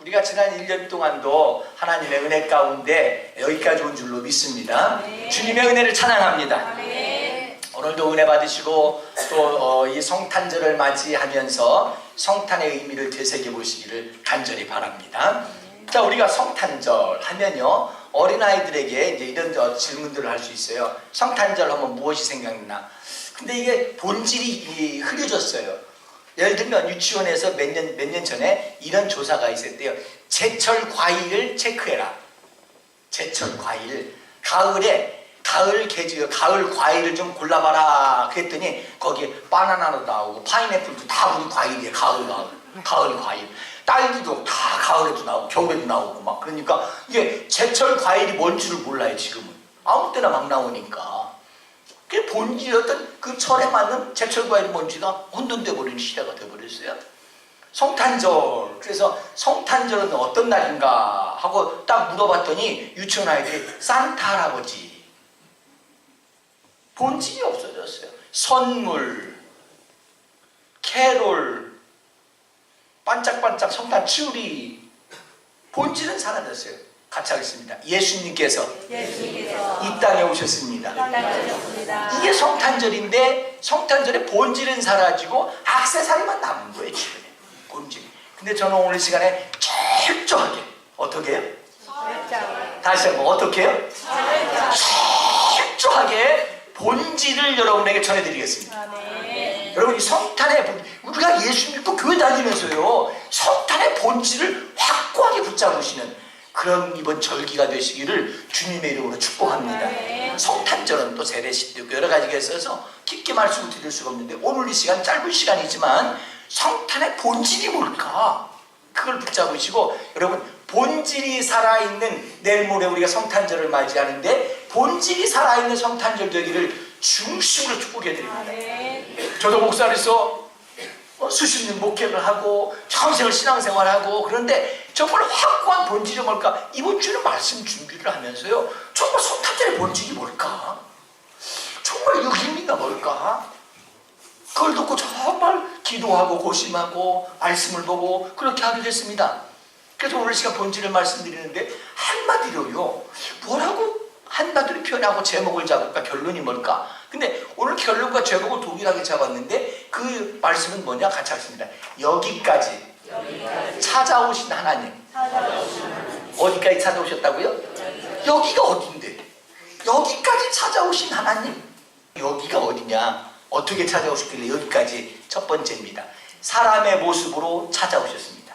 우리가 지난 1년 동안도 하나님의 은혜 가운데 여기까지 온 줄로 믿습니다. 네. 주님의 은혜를 찬양합니다. 네. 오늘도 은혜 받으시고 또 이 성탄절을 맞이하면서 성탄의 의미를 되새겨 보시기를 간절히 바랍니다. 자, 우리가 성탄절 하면요, 어린아이들에게 이제 이런 질문들을 할 수 있어요. 성탄절 하면 무엇이 생각나? 근데 이게 본질이 흐려졌어요. 예를 들면 유치원에서 몇 년 전에 이런 조사가 있었대요. 제철 과일을 체크해라. 제철 과일. 가을 과일을 좀 골라봐라. 그랬더니 거기에 바나나도 나오고 파인애플도 다 우리 과일이에요. 가을 과일. 딸기도 다 가을에도 나오고 겨울에도 나오고 막. 그러니까 이게 제철 과일이 뭔지를 몰라요. 지금은 아무 때나 막 나오니까. 그 본질 어떤 그 철에 맞는 제철 과일이 뭔지가 혼돈돼 버리는 시대가 돼버렸어요. 성탄절. 그래서 성탄절은 어떤 날인가 하고 딱 물어봤더니 유치원 아이들이 산타 할아버지. 본질이 없어졌어요. 선물, 캐롤, 반짝반짝 성탄 추리. 본질은 사라졌어요. 같이 하겠습니다. 예수님께서 이 땅에 오셨습니다. 이게 성탄절인데 성탄절의 본질은 사라지고 액세서리만 남은 거예요. 주변에 본질. 근데 저는 오늘 시간에 철저하게 어떻게 해요? 다시 한번 어떻게 해요? 철저하게 본질을 여러분에게 전해드리겠습니다. 여러분, 이 성탄의 우리가 예수 믿고 교회 다니면서요, 성탄의 본질을 확고하게 붙잡으시는 그런 이번 절기가 되시기를 주님의 이름으로 축복합니다. 성탄절은 또 세례식도 있고 여러 가지가 있어서 깊게 말씀을 드릴 수가 없는데, 오늘 이 시간 짧은 시간이지만 성탄의 본질이 뭘까? 그걸 붙잡으시고, 여러분, 본질이 살아있는 내일 모레 우리가 성탄절을 맞이하는데 본질이 살아있는 성탄절 되기를 중심으로 축복해드립니다. 저도 목사로서 수십 년 목회를 하고 평생을 신앙생활하고, 그런데 정말 확고한 본질이 뭘까? 이번 주는 말씀 준비를 하면서요, 정말 성탄절의 본질이 뭘까? 정말 의미가 뭘까? 그걸 듣고 정말 기도하고 고심하고 말씀을 보고 그렇게 하게 됐습니다. 그래서 오늘 시간 본질을 말씀드리는데, 한마디로요, 뭐라고 한마디로 표현하고 제목을 잡을까? 결론이 뭘까? 근데 오늘 결론과 제목을 동일하게 잡았는데 그 말씀은 뭐냐? 같이 하겠습니다. 여기까지 찾아오신 하나님. 어디까지 찾아오셨다고요? 여기가 어딘데? 여기까지 찾아오신 하나님. 여기가 어디냐? 어떻게 찾아오셨길래 여기까지? 첫 번째입니다. 사람의 모습으로 찾아오셨습니다.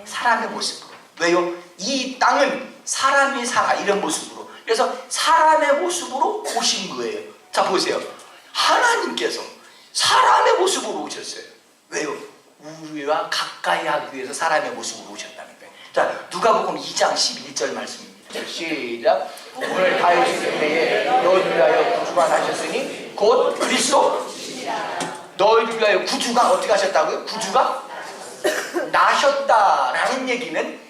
사람의 모습으로. 왜요? 이 땅은 사람이 살아, 이런 모습으로. 그래서 사람의 모습으로 오신 거예요. 자, 보세요. 하나님께서 사람의 모습으로 오셨어요. 왜요? 우리와 가까이 하기 위해서 사람의 모습으로 오셨다는 거예요. 자, 누가복음 2장 11절 말씀입니다. 시작. 오늘 다윗의 때에 너희를 위하여 구주가 나셨으니 곧 그리스도. 너희를 위하여 구주가 어떻게 하셨다고요? 구주가 나셨다라는 얘기는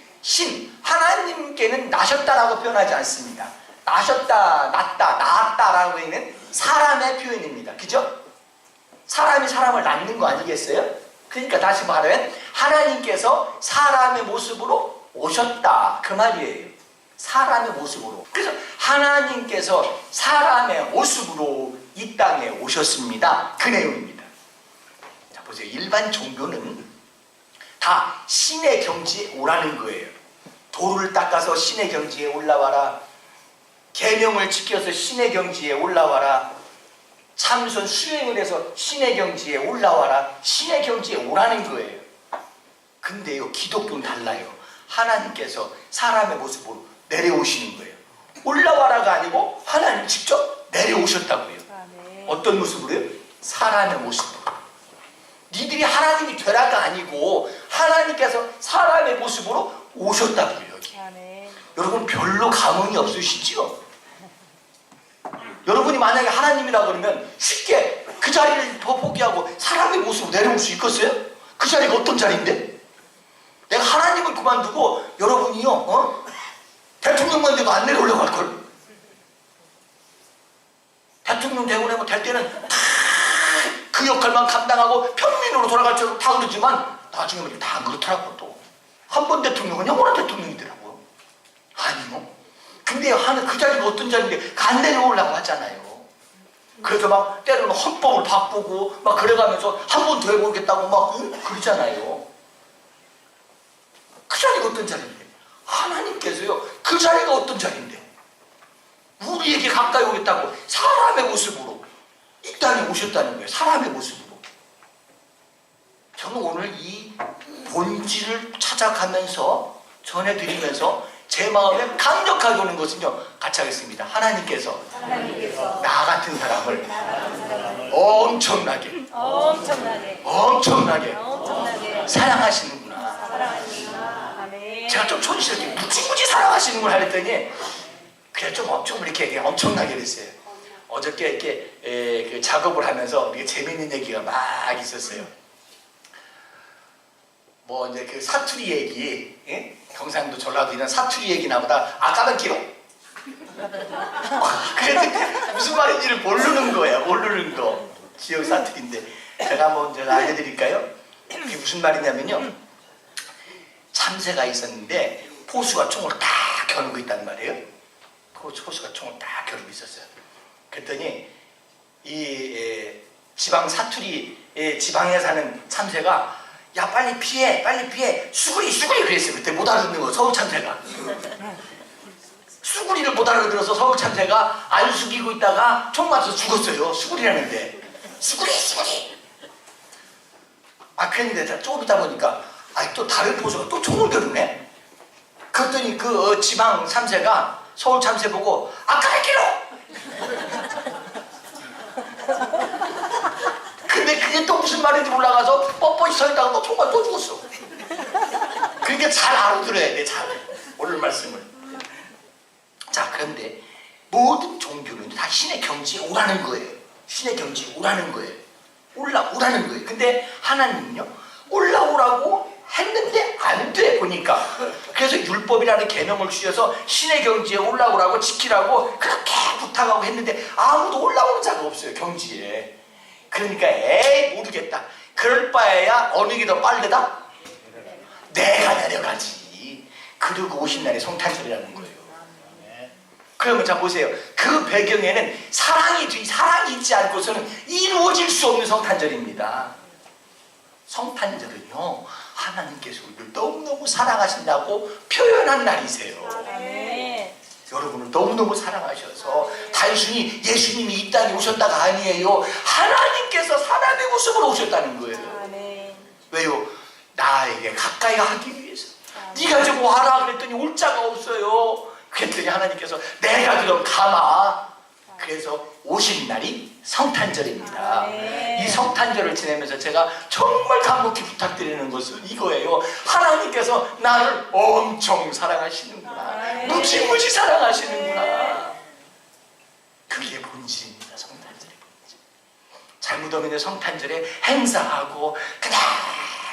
하나님께는 나셨다라고 표현하지 않습니다. 나셨다, 낳다, 낳았다라고 하는 사람의 표현입니다. 그죠? 사람이 사람을 낳는 거 아니겠어요? 그러니까 다시 말하면 하나님께서 사람의 모습으로 오셨다, 그 말이에요. 사람의 모습으로. 그래서 하나님께서 사람의 모습으로 이 땅에 오셨습니다. 그 내용입니다. 자, 보세요. 일반 종교는 다 신의 경지에 오라는 거예요. 돌을 닦아서 신의 경지에 올라와라. 계명을 지켜서 신의 경지에 올라와라. 참선 수행을 해서 신의 경지에 올라와라. 신의 경지에 오라는 거예요. 근데요, 기독교는 달라요. 하나님께서 사람의 모습으로 내려오시는 거예요. 올라와라가 아니고 하나님 직접 내려오셨다고요. 어떤 모습으로요? 사람의 모습으로. 니들이 하나님이 되라가 아니고 하나님께서 사람의 모습으로 오셨다고요. 여기. 여러분, 별로 감흥이 없으시죠? 여러분이 만약에 하나님이라 그러면 쉽게 그 자리를 포기하고 사람의 모습으로 내려올 수 있겠어요? 그 자리가 어떤 자리인데? 내가 하나님을 그만두고 여러분이요, 대통령만 되고 안 내려오려고 할걸? 대통령 되고 나면 될 때는 그 역할만 감당하고 평민으로 돌아갈 줄 다 그러지만 나중에 다 안 그렇더라고. 또 한 번 대통령은 영원한 대통령이더라고요. 아니요. 근데 하는 그 자리가 어떤 자리인데 안 내려오려고 하잖아요. 그래서 막 때로는 헌법을 바꾸고 막 그래가면서 한 번 더 해보겠다고 막 그러잖아요. 그 자리가 어떤 자리인데? 하나님께서요, 그 자리가 어떤 자리인데? 우리에게 가까이 오겠다고 사람의 모습으로 이 땅에 오셨다는 거예요. 사람의 모습으로. 저는 오늘 이 본질을 찾아가면서 전해드리면서 제 마음에 강력하게 오는 것은요, 같이 하겠습니다. 하나님께서 나 같은 사람을 엄청나게 사랑하시는구나. 제가 좀 촌스럽게 무지무지 사랑하시는구나 했더니 그냥 좀 엄청 이렇게 엄청나게 됐어요. 어저께 이렇게 그 작업을 하면서 이게 재밌는 얘기가 막 있었어요. 뭐 이제 그 사투리 얘기, 예? 경상도 전라도 이런 사투리 얘기 나보다 아까는 길어. 그랬는데 무슨 말인지를 모르는 거예요. 모르는 거. 지역 사투리인데 제가 알려드릴까요? 그게 무슨 말이냐면요, 참새가 있었는데 포수가 총을 딱 겨누고 있단 말이에요. 포수가 총을 딱 겨누고 있었어요. 그랬더니 이 지방 사투리 지방에 사는 참새가 야 빨리 피해 수구리 그랬어요. 그때 못 알아듣는 거, 서울 참새가. 수구리를 못 알아들어서 서울 참새가 안 숙이고 있다가 총 맞아서 죽었어요. 수구리라는데. 수구리. 아 그랬는데 조금 있다 보니까 또 다른 포수가 또 총을 겨누네. 그랬더니 그 지방 참새가 서울 참새 보고 아까의 길로. 근데 그게 또 무슨 말인지 몰라가서 뻣뻣이 서 있다가 또 총알 또 죽었어. 그러니까 잘 알아들어야 돼. 잘 오늘 말씀을. 자, 그런데 모든 종교는 다 신의 경지에 오라는 거예요. 신의 경지에 오라는 거예요. 올라오라는 거예요. 근데 하나님은요, 올라오라고 했는데 안 돼 보니까. 그래서 율법이라는 계명을 주셔서 신의 경지에 올라오라고 지키라고 그렇게 부탁하고 했는데 아무도 올라오는 자가 없어요, 경지에. 그러니까 에이 모르겠다. 그럴 바에야 어느 게 더 빠르다? 내가 내려가지. 그러고 오신 날이 성탄절이라는 거예요. 그러면 자 보세요. 그 배경에는 사랑이 있지 않고서는 이루어질 수 없는 성탄절입니다. 성탄절은요, 하나님께서 우리를 너무너무 사랑하신다고 표현한 날이세요. 여러분을 너무너무 사랑하셔서 단순히 예수님이 이 땅에 오셨다가 아니에요. 하나님께서 사람의 모습으로 오셨다는 거예요. 왜요? 나에게 가까이 하기 위해서. 네가 좀 와라 그랬더니 올 자가 없어요. 그랬더니 하나님께서 내가 그럼 가마. 그래서 오신 날이 성탄절입니다. 이 성탄절을 지내면서 제가 정말 간곡히 부탁드리는 것은 이거예요. 하나님께서 나를 엄청 사랑하시는구나. 무지무지 사랑하시는구나. 그게 본질입니다. 성탄절의 본질. 잘못하면 성탄절에 행사하고 그냥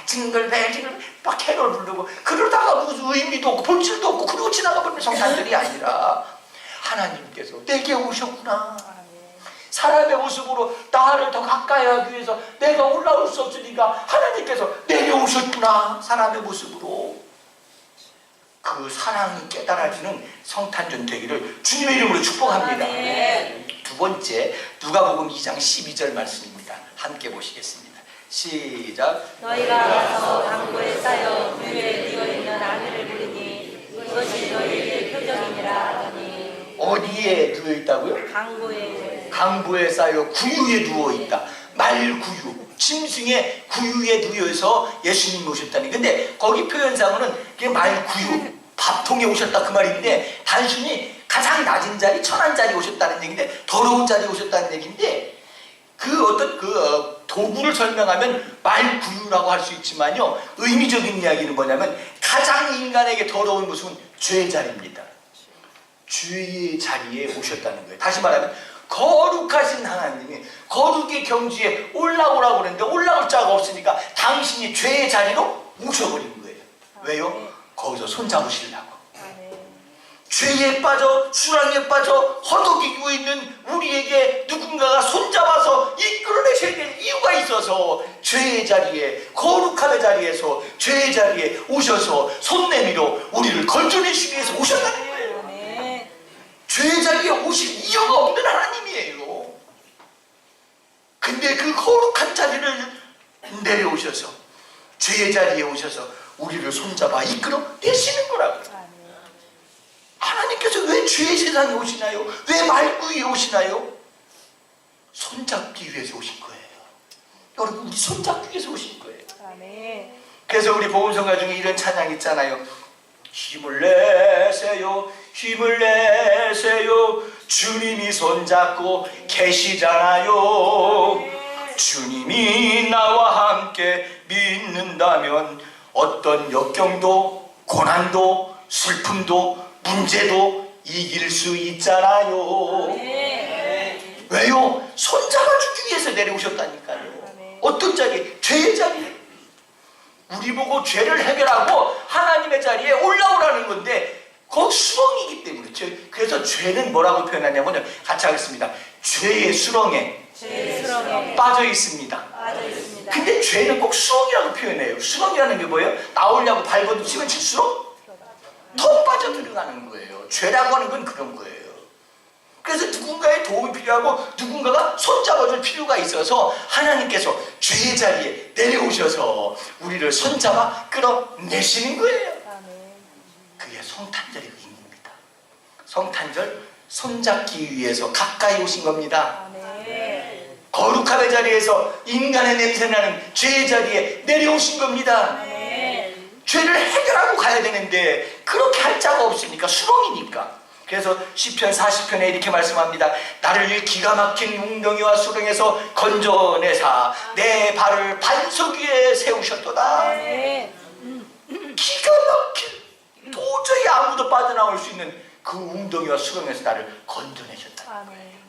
징글벨 막 캐롤 부르고 그러다가 무슨 의미도 없고 본질도 없고 그러고 지나가버리는 성탄절이 아니라 하나님께서 내게 오셨구나. 사람의 모습으로 나를 더 가까이 하기 위해서 내가 올라올 수 없으니까 하나님께서 내게 오셨구나. 사람의 모습으로. 그 사랑이 깨달아지는 성탄절 되기를 주님의 이름으로 축복합니다. 두 번째, 누가복음 2장 12절 말씀입니다. 함께 보시겠습니다. 시작. 너희가 가서 강보에 쌓여 구유에 뉘어있는 아내를 부르니 그것이 너희에게 표적이니라 하더니. 어디에 누워있다고요? 강보에 쌓여 구유에 누워있다. 말구유, 짐승의 구유에 누워서 예수님이 오셨다니. 근데 거기 표현상으로는 그게 말구유, 밥통에 오셨다 그 말인데 단순히 가장 낮은 자리, 천한 자리에 오셨다는 얘기인데, 더러운 자리에 오셨다는 얘기인데, 그 어떤 도구를 설명하면 말구유라고 할 수 있지만요, 의미적인 이야기는 뭐냐면 가장 인간에게 더러운 모습은 죄의 자리입니다. 죄의 자리에 오셨다는 거예요. 다시 말하면 거룩하신 하나님이 거룩의 경지에 올라오라고 그랬는데 올라올 자가 없으니까 당신이 죄의 자리로 오셔버린 거예요. 왜요? 거기서 손잡으시려고. 죄에 빠져 수랑에 빠져 허덕이고 있는 우리에게 누군가가 손잡아서 이끌어내셔야 될 이유가 있어서 죄의 자리에, 거룩함의 자리에서 죄의 자리에 오셔서 손 내밀어 우리를 건져내시기 위해서 오셨다는 거예요. 아멘. 죄의 자리에 오실 이유가 없는 하나님이에요. 근데 그 거룩한 자리를 내려오셔서 죄의 자리에 오셔서 우리를 손잡아 이끌어 내시는 거라고요. 아멘. 하나님께서 왜 죄의 세상에 오시나요? 왜 말구에 오시나요? 손잡기 위해서 오신 거예요. 여러분, 우리 손잡기 위해서 오신 거예요. 아멘. 그래서 우리 복음성가 중에 이런 찬양 있잖아요. 힘을 내세요, 힘을 내세요. 주님이 손잡고 계시잖아요. 주님이 나와 함께 믿는다면 어떤 역경도 고난도 슬픔도 문제도 이길 수 있잖아요. 아멘. 왜요? 손잡아주기 위해서 내려오셨다니까요. 어떤 자리? 죄의 자리에. 우리 보고 죄를 해결하고 하나님의 자리에 올라오라는 건데 그 수렁이기 때문에. 그래서 죄는 뭐라고 표현하냐면 같이 하겠습니다. 죄의 수렁에 죄의 수렁에 빠져 있습니다. 빠져 있습니다. 근데 죄는 꼭 수렁이라고 표현해요. 수렁이라는 게 뭐예요? 나오려고 밟아도 치면 칠수록 더 빠져 들어가는 거예요. 죄라고 하는 건 그런 거예요. 그래서 누군가의 도움이 필요하고 누군가가 손잡아줄 필요가 있어서 하나님께서 죄의 자리에 내려오셔서 우리를 손잡아 끌어내시는 거예요. 아멘. 그게 성탄절의 의미입니다. 성탄절 손잡기 위해서 가까이 오신 겁니다. 아멘. 거룩함의 자리에서 인간의 냄새나는 죄의 자리에 내려오신 겁니다. 아멘. 죄를 해결하고 가야 되는데 그렇게 할 자가 없으니까 수렁이니까. 그래서 시편 40편에 이렇게 말씀합니다. 나를 기가 막힌 웅덩이와 수렁에서 건져내사 내 발을 반석 위에 세우셨도다. 아멘. 기가 막힌, 도저히 아무도 빠져나올 수 있는 그 웅덩이와 수렁에서 나를 건져내셨다. 아멘.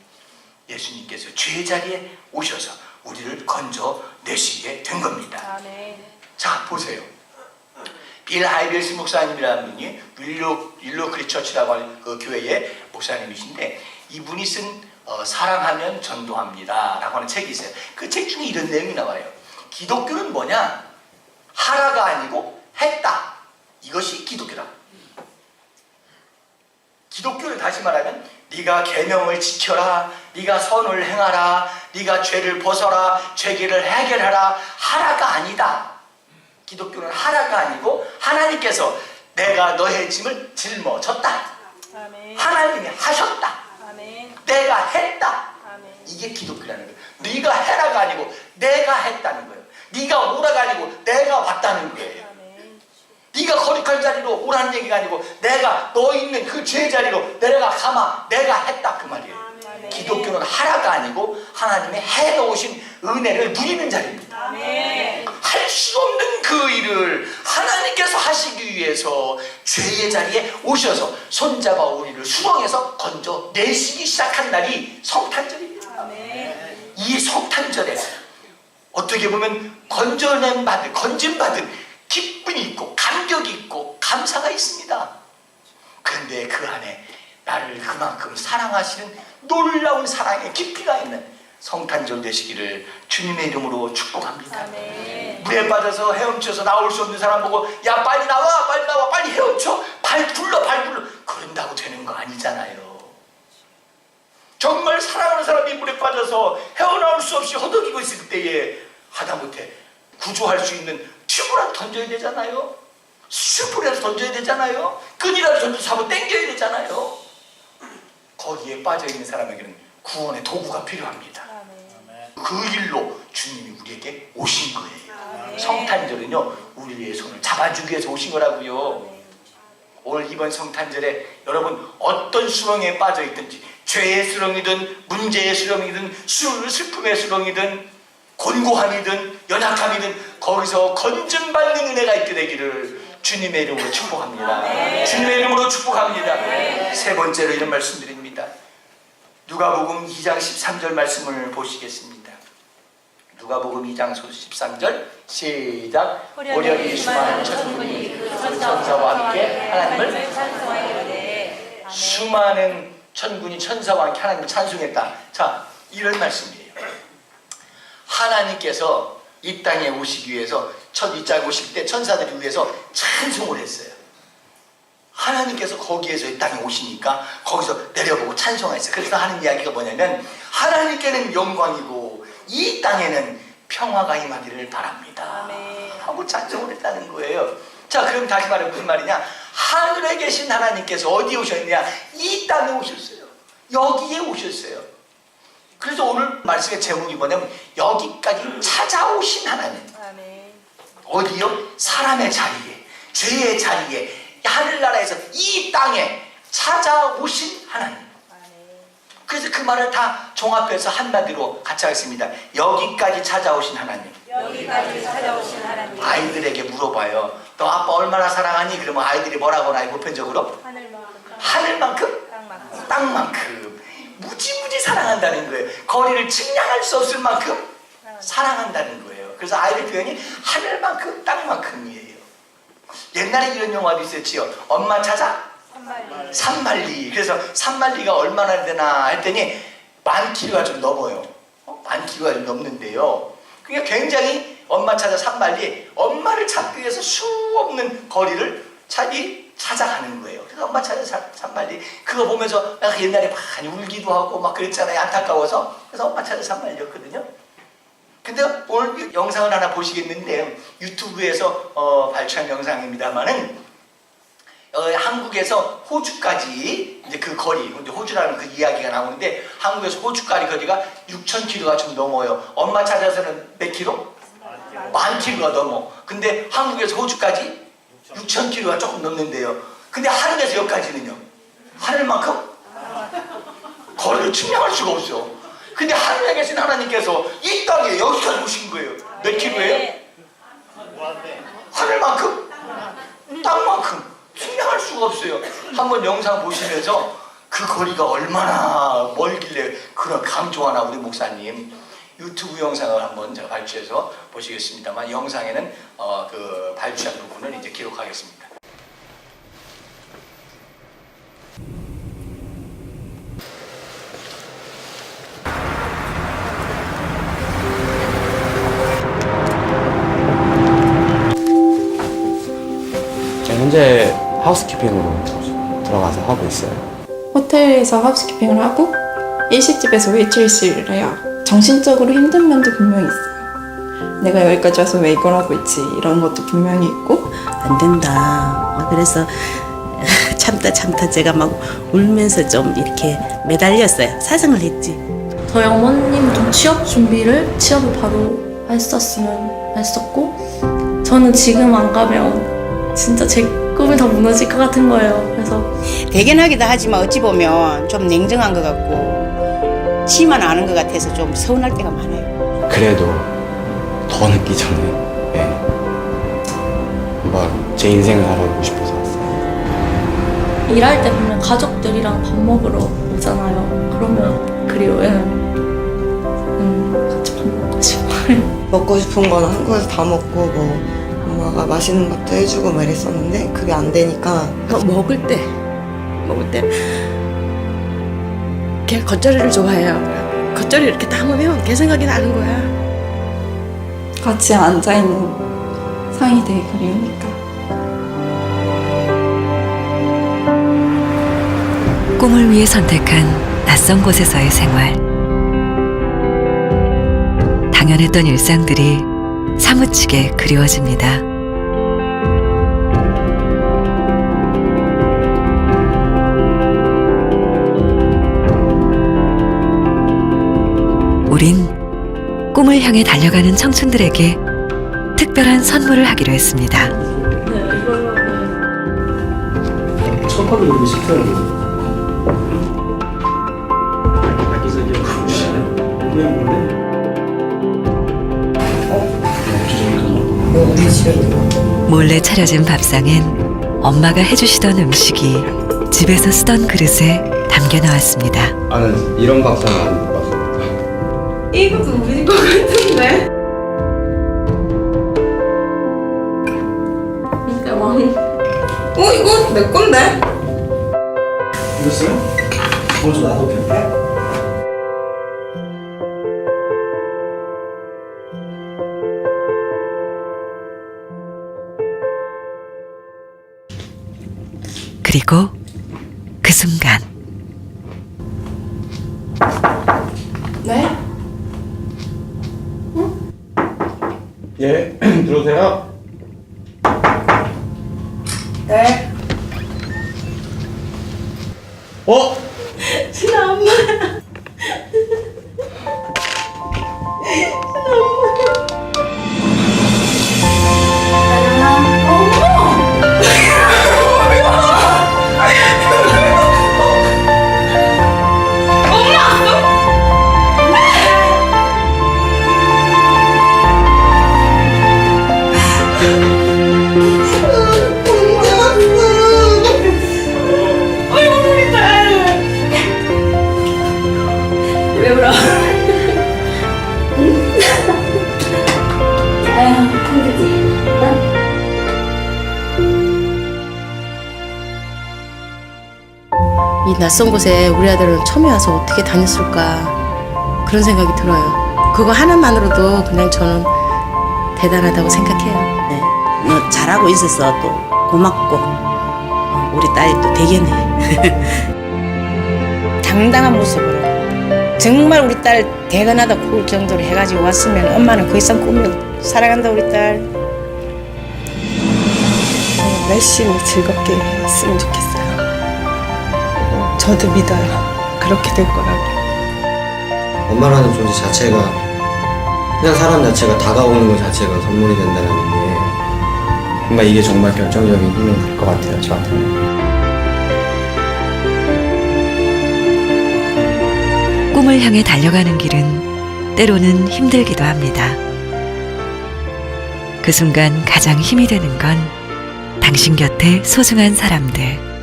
예수님께서 죄의 자리에 오셔서 우리를 건져내시게 된 겁니다. 아멘. 자, 보세요. 빌 하이벨스 목사님이라는 분이 윌로 크리처치라고 하는 그 교회의 목사님이신데, 이분이 쓴 사랑하면 전도합니다 라고 하는 책이 있어요. 그 책 중에 이런 내용이 나와요. 기독교는 뭐냐? 하라가 아니고 했다. 이것이 기독교다. 기독교를 다시 말하면 네가 계명을 지켜라, 네가 선을 행하라, 네가 죄를 벗어라, 죄기를 해결하라, 하라가 아니다. 기독교는 하라가 아니고 하나님께서 내가 너의 짐을 짊어졌다. 아멘. 하나님이 하셨다. 아멘. 내가 했다. 아멘. 이게 기독교라는 거예요. 네가 해라가 아니고 내가 했다는 거예요. 네가 오라가 아니고 내가 왔다는 거예요. 아멘. 네가 거룩한 자리로 오라는 얘기가 아니고 내가 너 있는 그 죄 자리로 내가 가마, 내가 했다 그 말이에요. 아멘. 기독교는 하라가 아니고 하나님의 해놓으신 은혜를 누리는 자리입니다. 아멘. 할 수 없는 그 일을 하나님께서 하시기 위해서 죄의 자리에 오셔서 손잡아 우리를 수렁에서 건져내시기 시작한 날이 성탄절입니다. 아멘. 이 성탄절에 어떻게 보면 건짐받은 기쁨이 있고 감격이 있고 감사가 있습니다. 그런데 그 안에 나를 그만큼 사랑하시는 놀라운 사랑의 깊이가 있는 성탄절 되시기를 주님의 이름으로 축복합니다. 아멘. 물에 빠져서 헤엄쳐서 나올 수 없는 사람 보고 야 빨리 나와, 빨리 나와, 빨리 헤엄쳐, 발 굴러 그런다고 되는 거 아니잖아요. 정말 사랑하는 사람이 물에 빠져서 헤어나올 수 없이 허덕이고 있을 때에 하다못해 구조할 수 있는 튜브라도 던져야 되잖아요. 슈프라도 던져야 되잖아요. 끈이라도 던져서 한번 당겨야 되잖아요. 거기에 빠져있는 사람에게는 구원의 도구가 필요합니다. 아멘. 그 일로 주님이 우리에게 오신 거예요. 아멘. 성탄절은요, 우리의 손을 잡아주기 위해서 오신 거라고요. 올 이번 성탄절에 여러분 어떤 수렁에 빠져있든지, 죄의 수렁이든 문제의 수렁이든 슬픔의 수렁이든 곤고함이든 연약함이든 거기서 건짐받는 은혜가 있게 되기를 주님의 이름으로 축복합니다. 아멘. 주님의 이름으로 축복합니다. 아멘. 세 번째로 이런 말씀드립니다. 누가복음 2장 13절 말씀을 보시겠습니다. 누가복음 2장 13절 시작. 오련이 수많은 천군이 그 천사와 함께 하나님을 찬송하이로되. 수많은 천군이 천사와 함께 하나님을 찬송했다. 자, 이런 말씀이에요. 하나님께서 이 땅에 오시기 위해서 이 땅에 오실 때 천사들이 위해서 찬송을 했어요. 하나님께서 거기에서 이 땅에 오시니까 거기서 내려보고 찬송했어요. 그래서 하는 이야기가 뭐냐면 하나님께는 영광이고 이 땅에는 평화가 임하기를 바랍니다. 하고 찬송을 했다는 거예요. 자, 그럼 다시 말해 무슨 말이냐? 하늘에 계신 하나님께서 어디에 오셨느냐? 이 땅에 오셨어요. 여기에 오셨어요. 그래서 오늘 말씀의 제목이 뭐냐면 여기까지 찾아오신 하나님. 어디요? 사람의 자리에, 죄의 자리에, 하늘나라에서 이 땅에 찾아오신 하나님. 그래서 그 말을 다 종합해서 한마디로 같이 하겠습니다. 여기까지 찾아오신 하나님. 여기까지 찾아오신 하나님. 아이들에게 물어봐요. 너 아빠 얼마나 사랑하니? 그러면 아이들이 뭐라고 나요? 보편적으로? 하늘만큼? 땅만큼. 무지무지 사랑한다는 거예요. 거리를 측량할 수 없을 만큼 사랑한다는 거예요. 그래서 아이들 표현이 하늘만큼 땅만큼이에요. 옛날에 이런 영화도 있었지요. 엄마 찾아? 산만리. 그래서 산만리가 얼마나 되나 했더니 10,000km가 좀 넘어요. 10,000km가 좀 넘는데요. 그게 굉장히 엄마 찾아 산만리, 엄마를 찾기 위해서 수없는 거리를 찾아가는 거예요. 그래서 엄마 찾아 산만리 그거 보면서 내가 옛날에 많이 울기도 하고 막 그랬잖아요. 안타까워서. 그래서 엄마 찾아 산만리였거든요. 근데 오늘 영상을 하나 보시겠는데 유튜브에서 발췌한 영상입니다만은 한국에서 호주까지 이제 그 거리, 호주라는 그 이야기가 나오는데 한국에서 호주까지 거리가 6,000km가 좀 넘어요. 엄마 찾아서는 몇 킬로? 10,000km가 넘어. 근데 한국에서 호주까지 6,000km가 조금 넘는데요. 근데 하늘에서 여기까지는요? 하늘만큼? 거리를 측량할 수가 없어. 근데 하늘에 계신 하나님께서 이 땅에 여기까지 오신 거예요. 몇 킬로예요? 하늘만큼? 땅만큼. 측량할 수가 없어요. 한번 영상 보시면서 그 거리가 얼마나 멀길래 그런 강조하나 우리 목사님 유튜브 영상을 한번 제가 발췌해서 보시겠습니다만 영상에는 그 발췌한 부분을 이제 기록하겠습니다. 현재 하우스키핑으로 들어가서 하고 있어요. 호텔에서 하우스키핑을 하고 일식집에서 웨이트리스를 해요. 정신적으로 힘든 면도 분명히 있어요. 내가 여기까지 와서 왜 이걸 하고 있지 이런 것도 분명히 있고 안 된다. 그래서 참다 제가 막 울면서 좀 이렇게 매달렸어요. 사정을 했지. 저희 어머님도 취업을 바로 했었고 저는 지금 안 가면 진짜 제 꿈이 다 무너질 것 같은 거예요. 그래서 대견하기도 하지만 어찌 보면 좀 냉정한 것 같고 치만 아는 것 같아서 좀 서운할 때가 많아요. 그래도 더 늦기 전에 한번 제 인생을 살아보고 싶어서 왔어요. 일할 때 보면 가족들이랑 밥 먹으러 오잖아요. 그러면 그리워요. 같이 밥 먹고 싶어요. 먹고 싶은 건 한국에서 다 먹고 뭐 엄마가 맛있는 것도 해주고 막 이랬었는데 그게 안 되니까 먹을 때 그냥 겉절이를 좋아해요. 겉절이 이렇게 담으면 걔 생각이 나는 거야. 같이 앉아있는 상이 되게 그리우니까. 꿈을 위해 선택한 낯선 곳에서의 생활. 당연했던 일상들이 사무치게 그리워집니다. 우린 꿈을 향해 달려가는 청춘들에게 특별한 선물을 하기로 했습니다. 첫 번째 우리 식사를 몰래 차려진 밥상엔 엄마가 해주시던 음식이 집에서 쓰던 그릇에 담겨 나왔습니다. 나는 이런 밥상은 안 먹어봤어. 이것도 우리 거 같은데? 이거 내 건데? 이랬어요? 먼저 놔뒀겠네. 그리고 그 순간 네? 예, 들어오세요. 네. 어? 이 낯선 곳에 우리 아들은 처음에 와서 어떻게 다녔을까 그런 생각이 들어요. 그거 하나만으로도 그냥 저는 대단하다고 생각해요. 네. 너 잘하고 있어서 또 고맙고 우리 딸이 또 되겠네. 당당한 모습으로 정말 우리 딸 대단하다 그럴 정도로 해가지고 왔으면 엄마는 그 이상 꿈을 사랑한다 우리 딸. 열심히 즐겁게 했으면 좋겠어요. 저도 믿어요. 그렇게 될 거라고. 엄마라는 존재 자체가 그냥 사람 자체가 다가오는 것 자체가 선물이 된다는 게 뭔가 이게 정말 결정적인 힘이 될 것 같아요, 저한테는. 꿈을 향해 달려가는 길은 때로는 힘들기도 합니다. 그 순간 가장 힘이 되는 건 당신 곁에 소중한 사람들.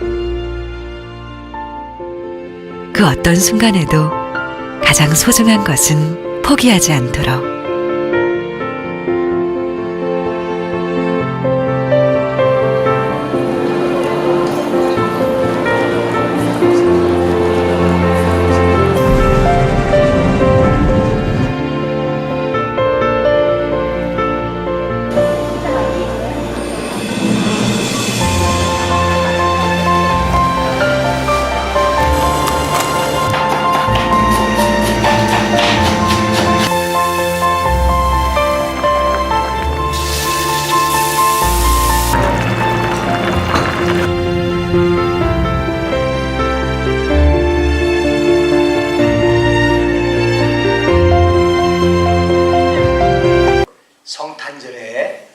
그 어떤 순간에도 가장 소중한 것은 포기하지 않도록. 성탄절에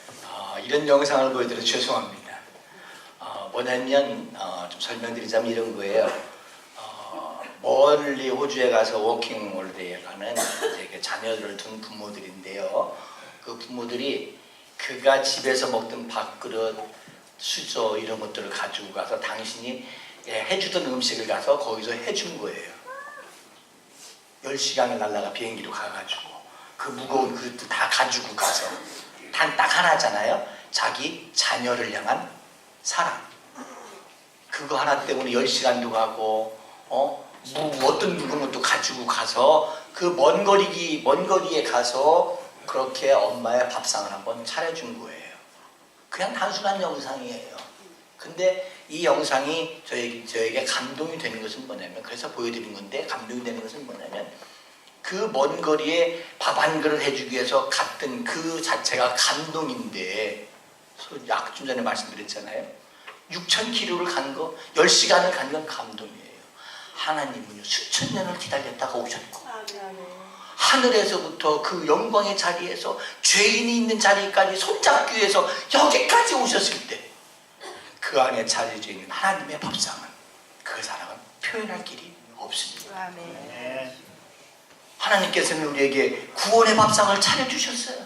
이런 영상을 보여드려 죄송합니다. 뭐냐면 좀 설명드리자면 이런 거예요. 멀리 호주에 가서 워킹홀리데이에 가는 이제 자녀들을 둔 부모들인데요. 그 부모들이 그가 집에서 먹던 밥그릇, 수저 이런 것들을 가지고 가서 당신이 해주던 음식을 가서 거기서 해준 거예요. 10시간을 날라가 비행기로 가가지고 그 무거운 그릇도 다 가지고 가서 단 딱 하나잖아요. 자기 자녀를 향한 사랑. 그거 하나 때문에 10시간도 가고 어떤 무거운 것도 가지고 가서 그 먼 거리에 가서 그렇게 엄마의 밥상을 한번 차려준 거예요. 그냥 단순한 영상이에요. 근데 이 영상이 저에게 감동이 되는 것은 뭐냐면, 그래서 보여드린 건데 감동이 되는 것은 뭐냐면, 그 먼 거리에 밥 한 그릇 해주기 위해서 갔던 그 자체가 감동인데, 좀 전에 말씀드렸잖아요. 6,000km를 간 거, 10시간을 간 건 감동이에요. 하나님은요, 수천 년을 기다렸다가 오셨고, 하늘에서부터 그 영광의 자리에서 죄인이 있는 자리까지 손잡기 위해서 여기까지 오셨을 때, 그 안에 차려져 있는 하나님의 밥상은, 그 사랑은 표현할 길이 없습니다. 네. 하나님께서는 우리에게 구원의 밥상을 차려주셨어요.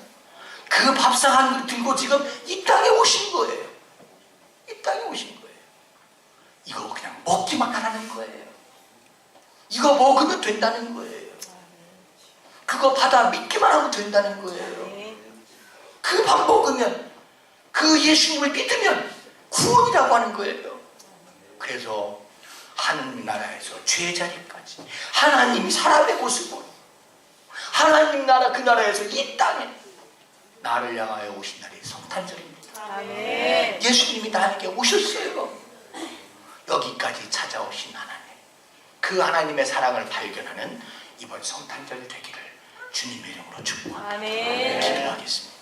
그 밥상 한 그릇 들고 지금 이 땅에 오신 거예요. 이 땅에 오신 거예요. 이거 그냥 먹기만 하라는 거예요. 이거 먹으면 된다는 거예요. 그거 받아 믿기만 하면 된다는 거예요. 그 밥 먹으면, 그 예수님을 믿으면 구원이라고 하는 거예요. 그래서 하느님 나라에서 죄자리까지 하나님이 사람의 모습으로, 하나님 나라 그 나라에서 이 땅에 나를 향하여 오신 날이 성탄절입니다. 예수님이 나에게 오셨어요. 여기까지 찾아오신 하나님, 그 하나님의 사랑을 발견하는 이번 성탄절 되기를 주님의 이름으로 축복합니다. 기도하겠습니다.